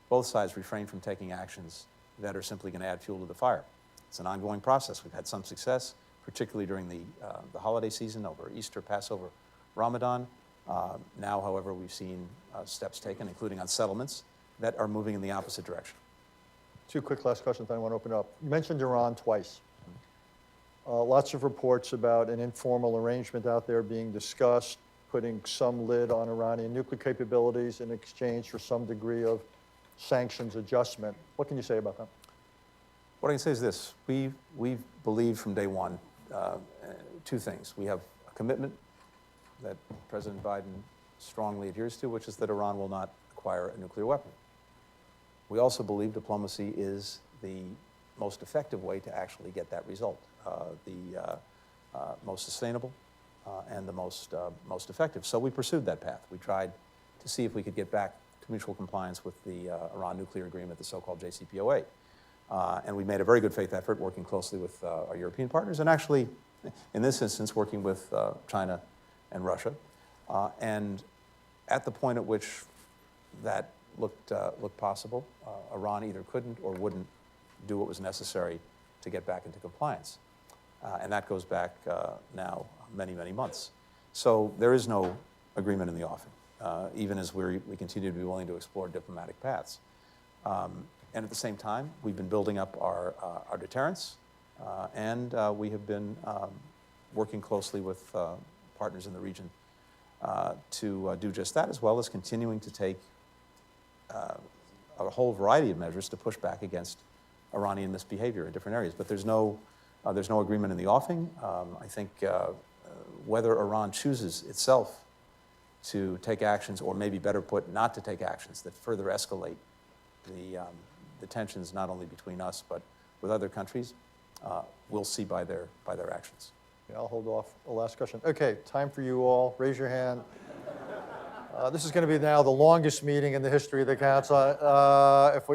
both sides refrain from taking actions that are simply going to add fuel to the fire. It's an ongoing process. We've had some success, particularly during the holiday season over Easter, Passover, Ramadan. Now, however, we've seen steps taken, including on settlements, that are moving in the opposite direction. Two quick last questions, then I want to open it up. You mentioned Iran twice. Lots of reports about an informal arrangement out there being discussed, putting some lid on Iranian nuclear capabilities in exchange for some degree of sanctions adjustment. What can you say about that? What I can say is this. We've believed from day one two things. We have a commitment that President Biden strongly adheres to, which is that Iran will not acquire a nuclear weapon. We also believe diplomacy is the most effective way to actually get that result, the most sustainable and the most effective. So we pursued that path. We tried to see if we could get back to mutual compliance with the Iran nuclear agreement, the so-called JCPOA. And we made a very good faith effort working closely with our European partners, and actually, in this instance, working with China and Russia. And at the point at which that looked possible, Iran either couldn't or wouldn't do what was necessary to get back into compliance. And that goes back now many, many months. So there is no agreement in the offing, even as we continue to be willing to explore diplomatic paths. And at the same time, we've been building up our deterrence, and we have been working closely with partners in the region to do just that, as well as continuing to take a whole variety of measures to push back against Iranian misbehavior in different areas. But there's no agreement in the offing. I think whether Iran chooses itself to take actions, or maybe better put, not to take actions that further escalate the tensions not only between us but with other countries, we'll see by their actions. Yeah, I'll hold off a last question. Okay, time for you all. Raise your hand. This is going to be now the longest meeting in the history of the council,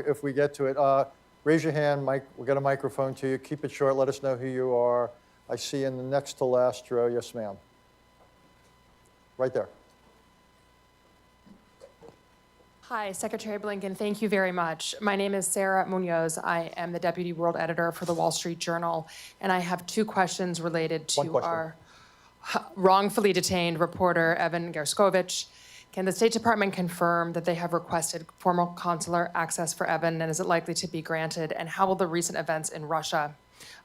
if we get to it. Raise your hand, Mike. We'll get a microphone to you. Keep it short. Let us know who you are. I see in the next to last row. Yes, ma'am. Right there. Hi, Secretary Blinken. Thank you very much. My name is Sarah Munoz. I am the Deputy World Editor for the Wall Street Journal, and I have two questions related to our wrongfully detained reporter, Evan Gershkovich. Can the State Department confirm that they have requested formal consular access for Evan, and is it likely to be granted? And how will the recent events in Russia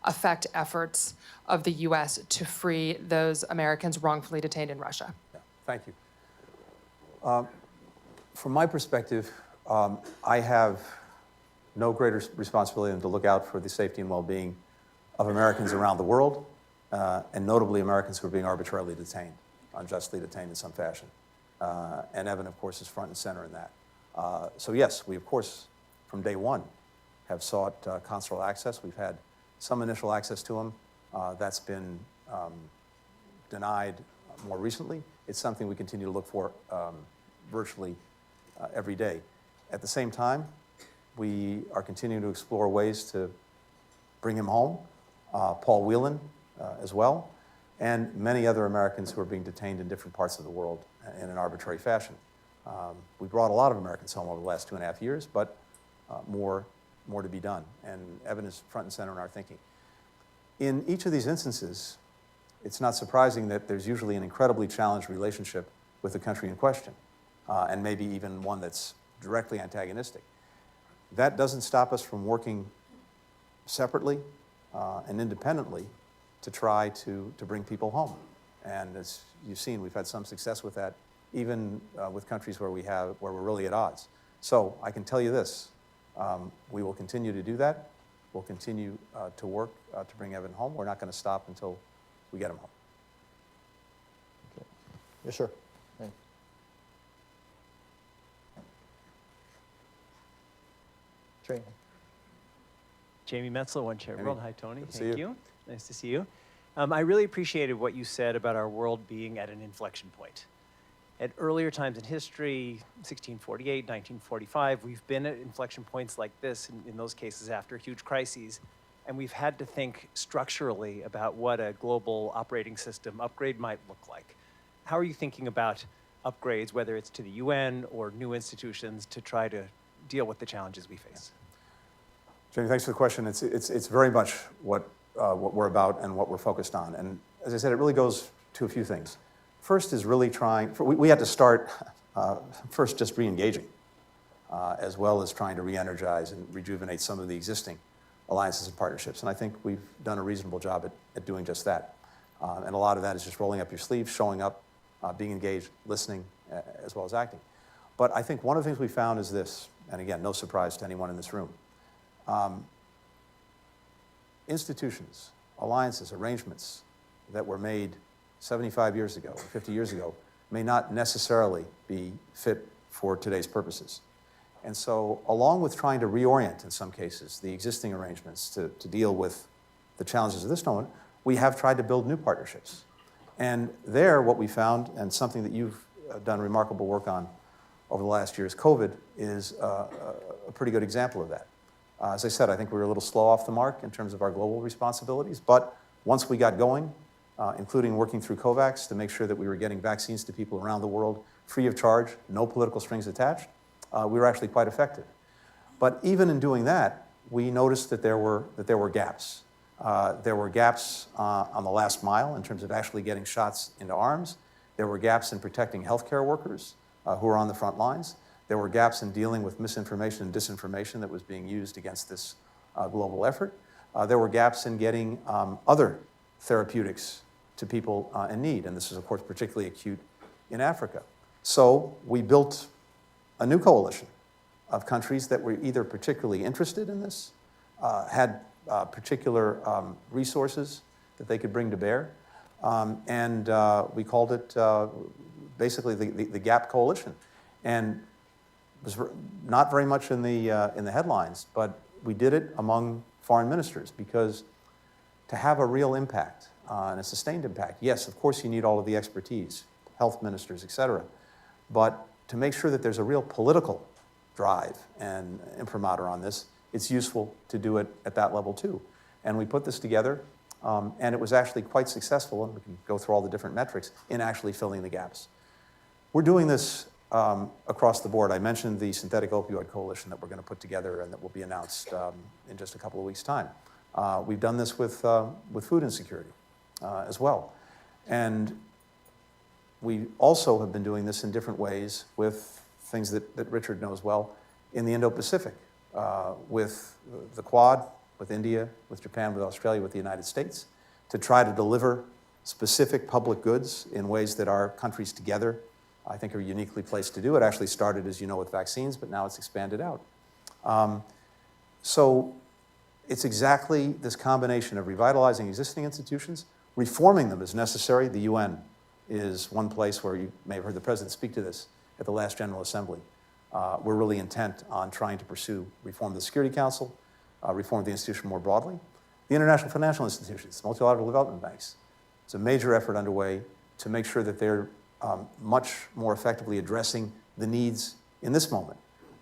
affect efforts of the U.S. to free those Americans wrongfully detained in Russia? Yeah, thank you. From my perspective, I have no greater responsibility than to look out for the safety and well-being of Americans around the world, and notably Americans who are being arbitrarily detained, unjustly detained in some fashion. And Evan, of course, is front and center in that. So yes, we, of course, from day one, have sought consular access. We've had some initial access to him. That's been denied more recently. It's something we continue to look for virtually every day. At the same time, we are continuing to explore ways to bring him home, Paul Whelan as well, and many other Americans who are being detained in different parts of the world in an arbitrary fashion. We brought a lot of Americans home over the last 2.5 years, but more to be done. And Evan is front and center in our thinking. In each of these instances, it's not surprising that there's usually an incredibly challenged relationship with the country in question, and maybe even one that's directly antagonistic. That doesn't stop us from working separately and independently to try to bring people home. And as you've seen, we've had some success with that, even with countries where we're really at odds. So I can tell you this, we will continue to do that. We'll continue to work to bring Evan home. We're not going to stop until we get him home. Okay. Yes, sir. Thanks. Jane. Jamie Metzler, One Chair World. Hi, Tony. Good to see Thank you. Nice to see you. I really appreciated what you said about our world being at an inflection point. At earlier times in history, 1648, 1945, we've been at inflection points like this, in those cases after huge crises, and we've had to think structurally about what a global operating system upgrade might look like. How are you thinking about upgrades, whether it's to the UN or new institutions, to try to deal with the challenges we face? Jamie, thanks for the question. It's very much what we're about and what we're focused on. And as I said, it really goes to a few things. First is really we had to start first just re-engaging, as well as trying to re-energize and rejuvenate some of the existing alliances and partnerships. And I think we've done a reasonable job at doing just that. And a lot of that is just rolling up your sleeves, showing up, being engaged, listening, as well as acting. But I think one of the things we found is this, and again, no surprise to anyone in this room. Institutions, alliances, arrangements that were made 75 years ago, 50 years ago, may not necessarily be fit for today's purposes. And so, along with trying to reorient, in some cases, the existing arrangements to deal with the challenges of this moment, we have tried to build new partnerships. And there, what we found, and something that you've done remarkable work on over the last years, COVID is a pretty good example of that. As I said, I think we were a little slow off the mark in terms of our global responsibilities, but once we got going, including working through COVAX to make sure that we were getting vaccines to people around the world free of charge, no political strings attached, we were actually quite effective. But even in doing that, we noticed that there were gaps. There were gaps on the last mile in terms of actually getting shots into arms. There were gaps in protecting healthcare workers who are on the front lines. There were gaps in dealing with misinformation and disinformation that was being used against this global effort. There were gaps in getting other therapeutics to people in need, and this is, of course, particularly acute in Africa. So we built a new coalition of countries that were either particularly interested in this, had particular resources that they could bring to bear, and we called it basically the GAP Coalition. And it was not very much in the headlines, but we did it among foreign ministers because to have a real impact and a sustained impact, yes, of course you need all of the expertise, health ministers, et cetera, but to make sure that there's a real political drive and imprimatur on this, it's useful to do it at that level too. And we put this together, and it was actually quite successful, and we can go through all the different metrics, in actually filling the gaps. We're doing this across the board. I mentioned the synthetic opioid coalition that we're going to put together and that will be announced in just a couple of weeks' time. We've done this with food insecurity as well. And we also have been doing this in different ways with things that Richard knows well in the Indo-Pacific, with the Quad, with India, with Japan, with Australia, with the United States, to try to deliver specific public goods in ways that our countries together, I think, are uniquely placed to do. It actually started, as you know, with vaccines, but now it's expanded out. So it's exactly this combination of revitalizing existing institutions, reforming them as necessary. The UN is one place where you may have heard the President speak to this at the last General Assembly. We're really intent on trying to pursue reform of the Security Council, reform of the institution more broadly. The international financial institutions, multilateral development banks. It's a major effort underway to make sure that they're much more effectively addressing the needs in this moment.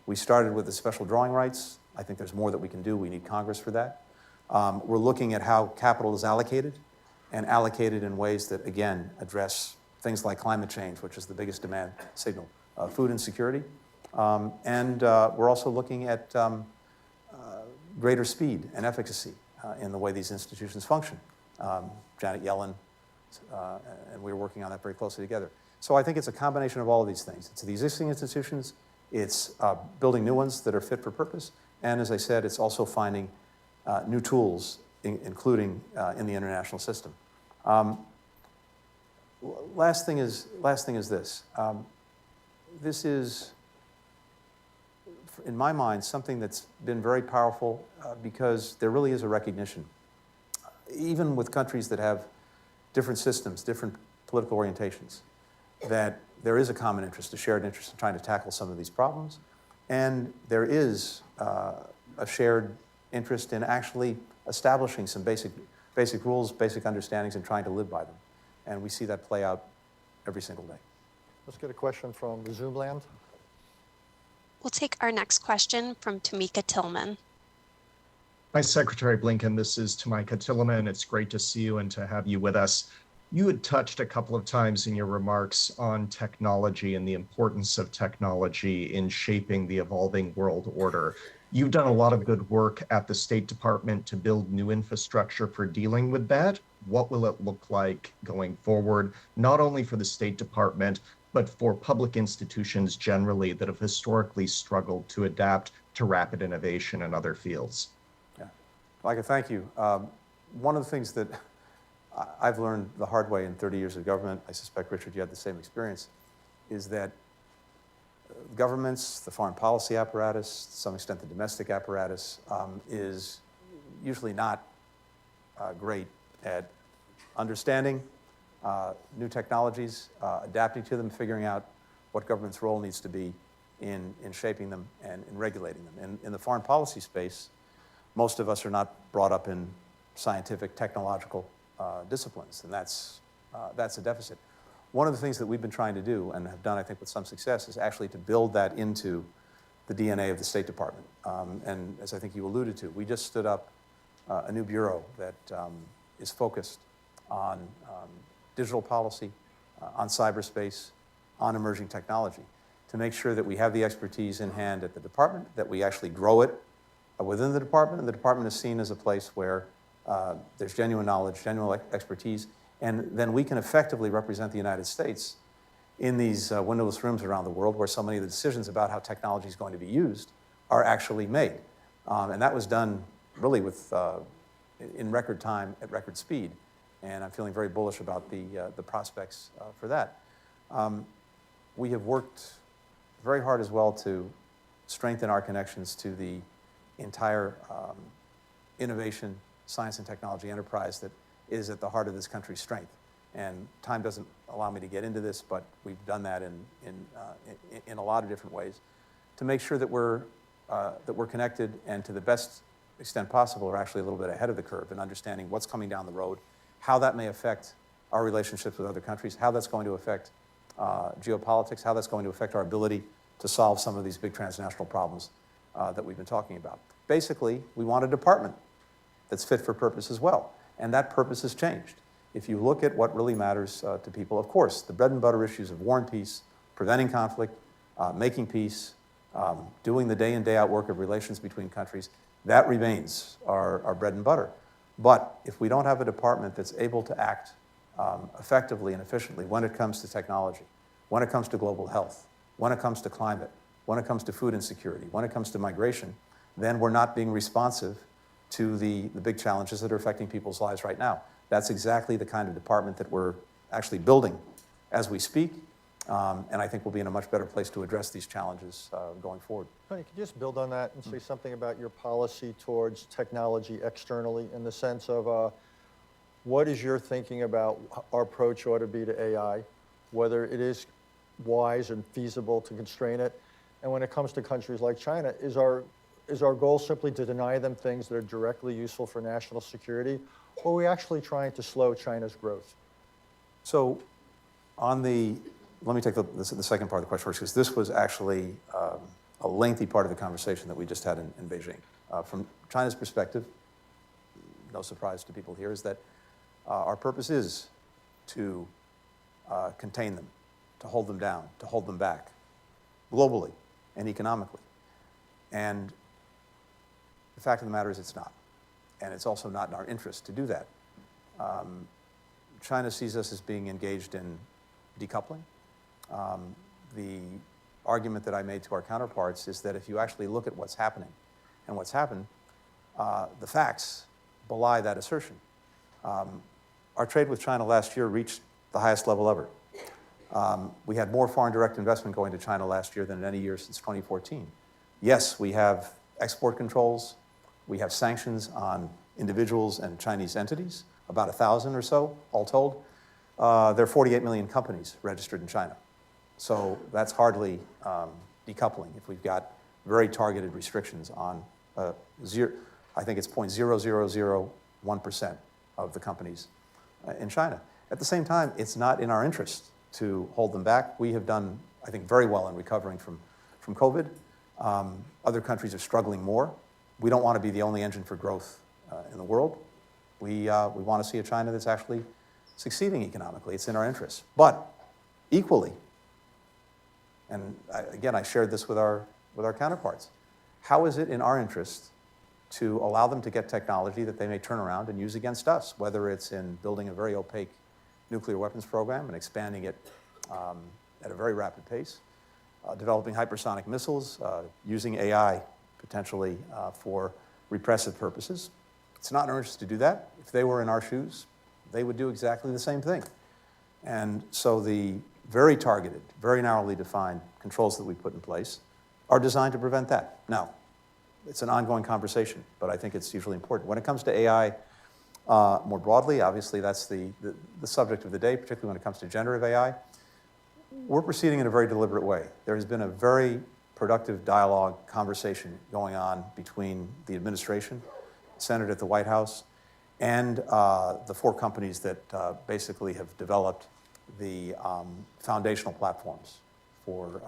We started with the special drawing rights. I think there's more that we can do. We need Congress for that. We're looking at how capital is allocated, and allocated in ways that, again, address things like climate change, which is the biggest demand signal, food insecurity. And we're also looking at greater speed and efficacy in the way these institutions function. Janet Yellen, and we were working on that very closely together. So I think it's a combination of all of these things. It's the existing institutions, it's building new ones that are fit for purpose, and as I said, it's also finding new tools, including in the international system. Last thing is this. This is, in my mind, something that's been very powerful because there really is a recognition, even with countries that have different systems, different political orientations, that there is a common interest, a shared interest in trying to tackle some of these problems, and there is a shared interest in actually establishing some basic rules, basic understandings, and trying to live by them. And we see that play out every single day. Let's get a question from Zoom land. We'll take our next question from Tamika Tillman. Hi, Secretary Blinken. This is Tamika Tillman. It's great to see you and to have you with us. You had touched a couple of times in your remarks on technology and the importance of technology in shaping the evolving world order. You've done a lot of good work at the State Department to build new infrastructure for dealing with that. What will it look like going forward, not only for the State Department, but for public institutions generally that have historically struggled to adapt to rapid innovation in other fields? Yeah. Micah, thank you. One of the things that I've learned the hard way in 30 years of government, I suspect, Richard, you had the same experience, is that governments, the foreign policy apparatus, to some extent the domestic apparatus, is usually not great at understanding new technologies, adapting to them, figuring out what government's role needs to be in shaping them and in regulating them. And in the foreign policy space, most of us are not brought up in scientific, technological disciplines, and that's a deficit. One of the things that we've been trying to do, and have done, I think, with some success, is actually to build that into the DNA of the State Department. And as I think you alluded to, we just stood up a new bureau that is focused on digital policy, on cyberspace, on emerging technology, to make sure that we have the expertise in hand at the department, that we actually grow it within the department, and the department is seen as a place where there's genuine knowledge, genuine expertise, and then we can effectively represent the United States in these windowless rooms around the world where so many of the decisions about how technology is going to be used are actually made. And that was done really in record time, at record speed, and I'm feeling very bullish about the prospects for that. We have worked very hard as well to strengthen our connections to the entire innovation, science and technology enterprise that is at the heart of this country's strength. And time doesn't allow me to get into this, but we've done that in a lot of different ways to make sure that we're connected, and to the best extent possible are actually a little bit ahead of the curve in understanding what's coming down the road, how that may affect our relationships with other countries, how that's going to affect geopolitics, how that's going to affect our ability to solve some of these big transnational problems that we've been talking about. Basically, we want a department that's fit for purpose as well, and that purpose has changed. If you look at what really matters to people, of course, the bread and butter issues of war and peace, preventing conflict, making peace, doing the day in, day out work of relations between countries, that remains our bread and butter. But if we don't have a department that's able to act effectively and efficiently when it comes to technology, when it comes to global health, when it comes to climate, when it comes to food insecurity, when it comes to migration, then we're not being responsive to the big challenges that are affecting people's lives right now. That's exactly the kind of department that we're actually building as we speak, and I think we'll be in a much better place to address these challenges going forward. Tony, could you just build on that and say something about your policy towards technology externally, in the sense of what is your thinking about our approach ought to be to AI, whether it is wise and feasible to constrain it, and when it comes to countries like China, is our goal simply to deny them things that are directly useful for national security, or are we actually trying to slow China's growth? So let me take the second part of the question first, because this was actually a lengthy part of the conversation that we just had in Beijing. From China's perspective, no surprise to people here, is that our purpose is to contain them, to hold them down, to hold them back, globally and economically. And the fact of the matter is it's not. And it's also not in our interest to do that. China sees us as being engaged in decoupling. The argument that I made to our counterparts is that if you actually look at what's happening and what's happened, the facts belie that assertion. Our trade with China last year reached the highest level ever. We had more foreign direct investment going to China last year than in any year since 2014. Yes, we have export controls. We have sanctions on individuals and Chinese entities, about 1,000 or so, all told. There are 48 million companies registered in China. So that's hardly decoupling if we've got very targeted restrictions on I think it's 0.0001% of the companies in China. At the same time, it's not in our interest to hold them back. We have done, I think, very well in recovering from COVID. Other countries are struggling more. We don't want to be the only engine for growth in the world. We want to see a China that's actually succeeding economically. It's in our interest. But equally, and again, I shared this with our counterparts, how is it in our interest to allow them to get technology that they may turn around and use against us, whether it's in building a very opaque nuclear weapons program and expanding it at a very rapid pace, developing hypersonic missiles, using AI potentially for repressive purposes. It's not in our interest to do that. If they were in our shoes, they would do exactly the same thing. And so the very targeted, very narrowly defined controls that we put in place are designed to prevent that. Now, it's an ongoing conversation, but I think it's usually important. When it comes to AI more broadly, obviously that's the subject of the day, particularly when it comes to generative AI. We're proceeding in a very deliberate way. There has been a very productive dialogue, conversation going on between the administration, centered at the White House, and the 4 companies that basically have developed the foundational platforms for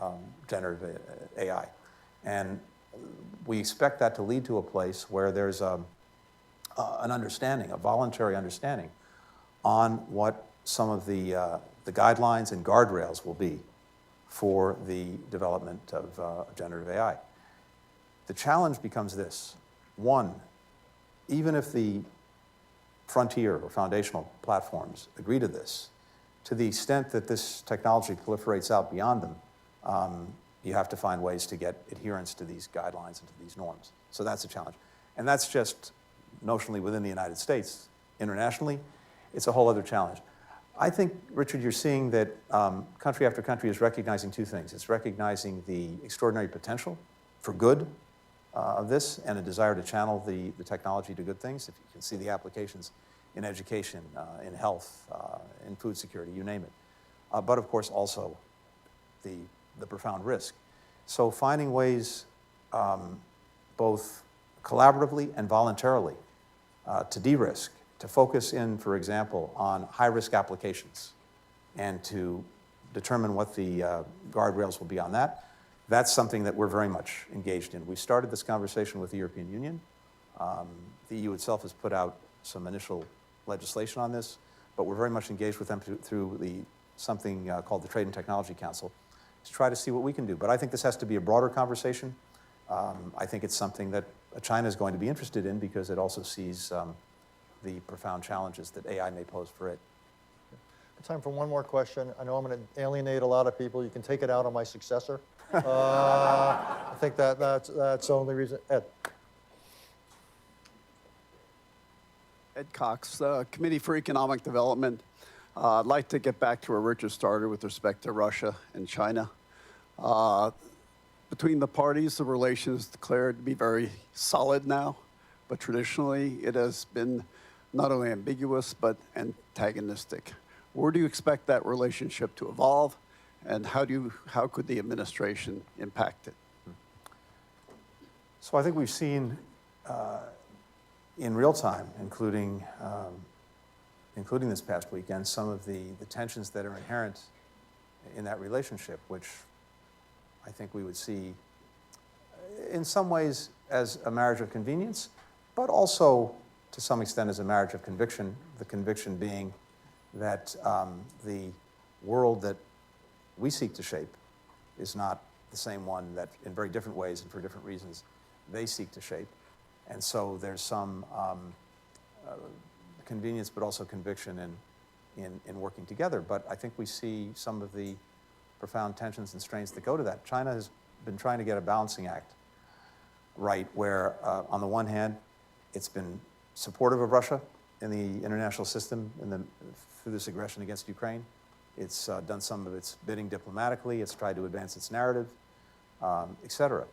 generative AI. And we expect that to lead to a place where there's an understanding, a voluntary understanding, on what some of the guidelines and guardrails will be for the development of generative AI. The challenge becomes this. One, even if the frontier or foundational platforms agree to this, to the extent that this technology proliferates out beyond them, you have to find ways to get adherence to these guidelines and to these norms. So that's a challenge. And that's just notionally within the United States. Internationally, it's a whole other challenge. I think, Richard, you're seeing that country after country is recognizing 2 things. It's recognizing the extraordinary potential for good of this and a desire to channel the technology to good things. If you can see the applications in education, in health, in food security, you name it. But of course also the profound risk. So finding ways both collaboratively and voluntarily to de-risk, to focus in, for example, on high-risk applications and to determine what the guardrails will be on that. That's something that we're very much engaged in. We started this conversation with the European Union. The EU itself has put out some initial legislation on this, but we're very much engaged with them through something called the Trade and Technology Council to try to see what we can do. But I think this has to be a broader conversation. I think it's something that China is going to be interested in because it also sees the profound challenges that AI may pose for it. Time for one more question. I know I'm going to alienate a lot of people. You can take it out on my successor. I think that's the only reason. Ed. Ed Cox, Committee for Economic Development. I'd like to get back to where Richard started with respect to Russia and China. Between the parties, the relations declared to be very solid now, but traditionally it has been not only ambiguous, but antagonistic. Where do you expect that relationship to evolve, and how could the administration impact it? So I think we've seen in real time, including this past weekend, some of the tensions that are inherent in that relationship, which I think we would see in some ways as a marriage of convenience, but also to some extent as a marriage of conviction, the conviction being that the world that we seek to shape is not the same one that in very different ways and for different reasons they seek to shape. And so there's some convenience but also conviction in working together. But I think we see some of the profound tensions and strains that go to that. China has been trying to get a balancing act right where on the one hand it's been supportive of Russia in the international system through this aggression against Ukraine. It's done some of its bidding diplomatically. It's tried to advance its narrative, et cetera.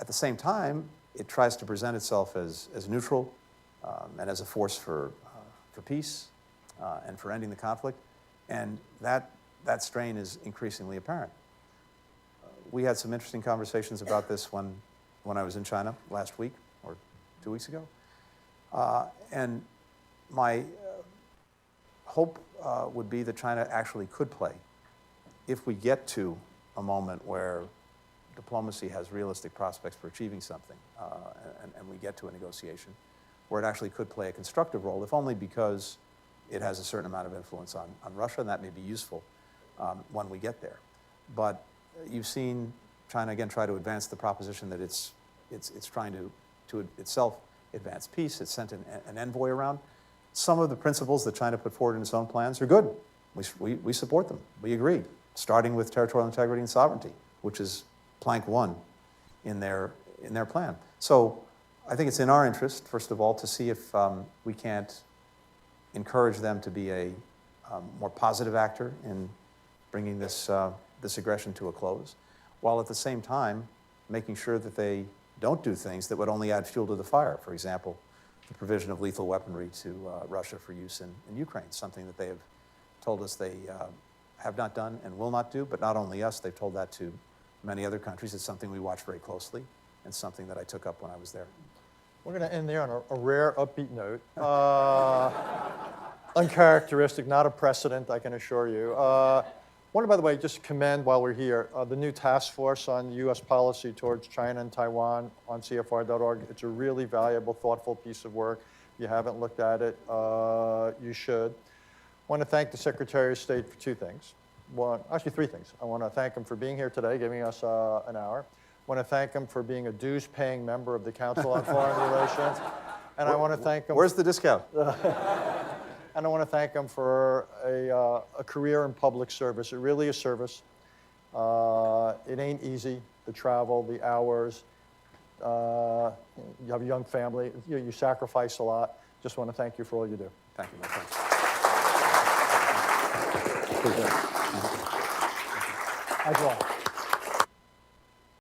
At the same time, it tries to present itself as neutral and as a force for peace and for ending the conflict. And that strain is increasingly apparent. We had some interesting conversations about this when I was in China last week or 2 weeks ago. And my hope would be that China actually could play if we get to a moment where diplomacy has realistic prospects for achieving something and we get to a negotiation where it actually could play a constructive role, if only because it has a certain amount of influence on Russia, and that may be useful when we get there. But you've seen China, again, try to advance the proposition that it's trying to itself advance peace. It's sent an envoy around. Some of the principles that China put forward in its own plans are good. We support them. We agree, starting with territorial integrity and sovereignty, which is plank one in their plan. So I think it's in our interest, first of all, to see if we can't encourage them to be a more positive actor in bringing this aggression to a close, while at the same time making sure that they don't do things that would only add fuel to the fire. For example, the provision of lethal weaponry to Russia for use in Ukraine, something that they have told us they have not done and will not do, but not only us, they've told that to many other countries. It's something we watch very closely and something that I took up when I was there. We're going to end there on a rare upbeat note. Uncharacteristic, not a precedent, I can assure you. I want to, by the way, just commend while we're here, the new task force on U.S. policy towards China and Taiwan on CFR.org. It's a really valuable, thoughtful piece of work. If you haven't looked at it, you should. I want to thank the Secretary of State for two things. One, actually three things. I want to thank him for being here today, giving us an hour. I want to thank him for being a dues-paying member of the Council on Foreign Relations. And I want to thank him. Where's the discount? And I want to thank him for a career in public service. It really is service. It ain't easy, the travel, the hours. You have a young family. You sacrifice a lot. Just want to thank you for all you do. Thank you, my friend. As well.